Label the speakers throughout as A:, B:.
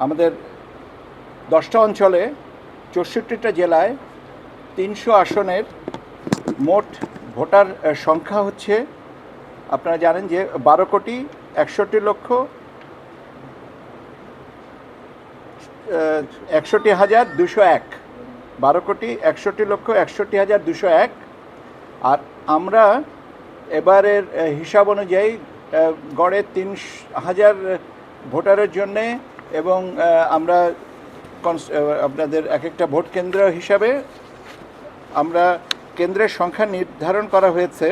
A: আমাদের 10টা অঞ্চলে 64টা জেলায় 300 আসনের মোট ভোটার সংখ্যা হচ্ছে, আপনারা জানেন যে 12,61,201, 12,61,61,201। আর আমরা এবারের হিসাব অনুযায়ী গড়ে 3,000 ভোটারের জন্যে, এবং আমরা আপনাদের এক একটা ভোট কেন্দ্র হিসাবে আমরা কেন্দ্রের সংখ্যা নির্ধারণ করা হয়েছে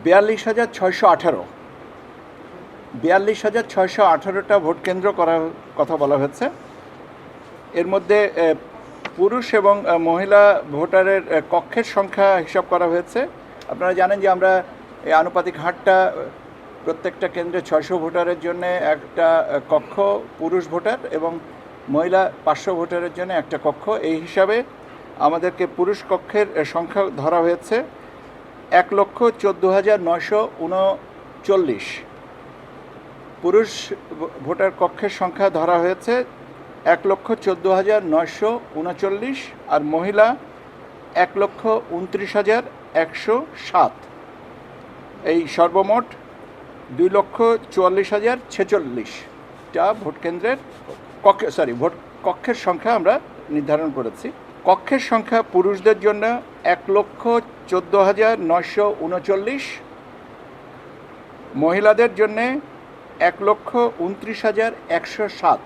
A: 42,618। 42,618টা ভোট কেন্দ্র করার কথা বলা হয়েছে। এর মধ্যে পুরুষ এবং মহিলা ভোটারের কক্ষের সংখ্যা হিসাব করা হয়েছে। আপনারা জানেন যে আমরা এই আনুপাতিক হারটা প্রত্যেকটা কেন্দ্রে 600 ভোটারের জন্য একটা কক্ষ পুরুষ ভোটার এবং মহিলা 500 ভোটারের জন্য একটা কক্ষ, এই হিসাবে আমাদেরকে পুরুষ কক্ষের সংখ্যা ধরা হয়েছে 1,14,939। পুরুষ ভোটার কক্ষের সংখ্যা ধরা হয়েছে 1,14,939, আর মহিলা 1,29,107। এই সর্বমোট 2,44,046টা ভোট কেন্দ্রের ভোট কক্ষের সংখ্যা আমরা নির্ধারণ করেছি। কক্ষের সংখ্যা পুরুষদের জন্য 1,14,939, মহিলাদের জন্যে 1,29,107।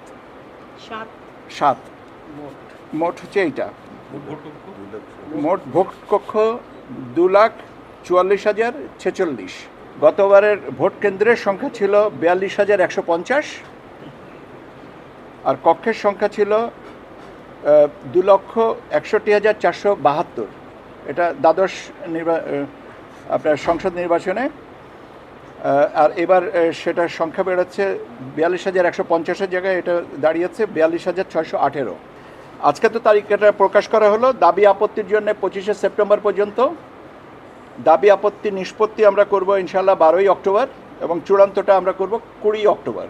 A: মোট হচ্ছে এইটা। মোট ভোট কক্ষ 2,44,046। গতবারের ভোট কেন্দ্রের সংখ্যা ছিল 42,150, আর কক্ষের সংখ্যা ছিল 2,61,472। এটা দ্বাদশ আপনার সংসদ নির্বাচনে। আর এবার সেটার সংখ্যা বেরোচ্ছে 42,150-এর জায়গায় এটা দাঁড়িয়েছে 42,618। আজকে তো তারিখটা প্রকাশ করা হলো। দাবি আপত্তির জন্য 25শে সেপ্টেম্বর পর্যন্ত। দাবি আপত্তি নিষ্পত্তি আমরা করব ইনশাআল্লাহ 12ই অক্টোবর, এবং চূড়ান্তটা আমরা করব 20 অক্টোবর।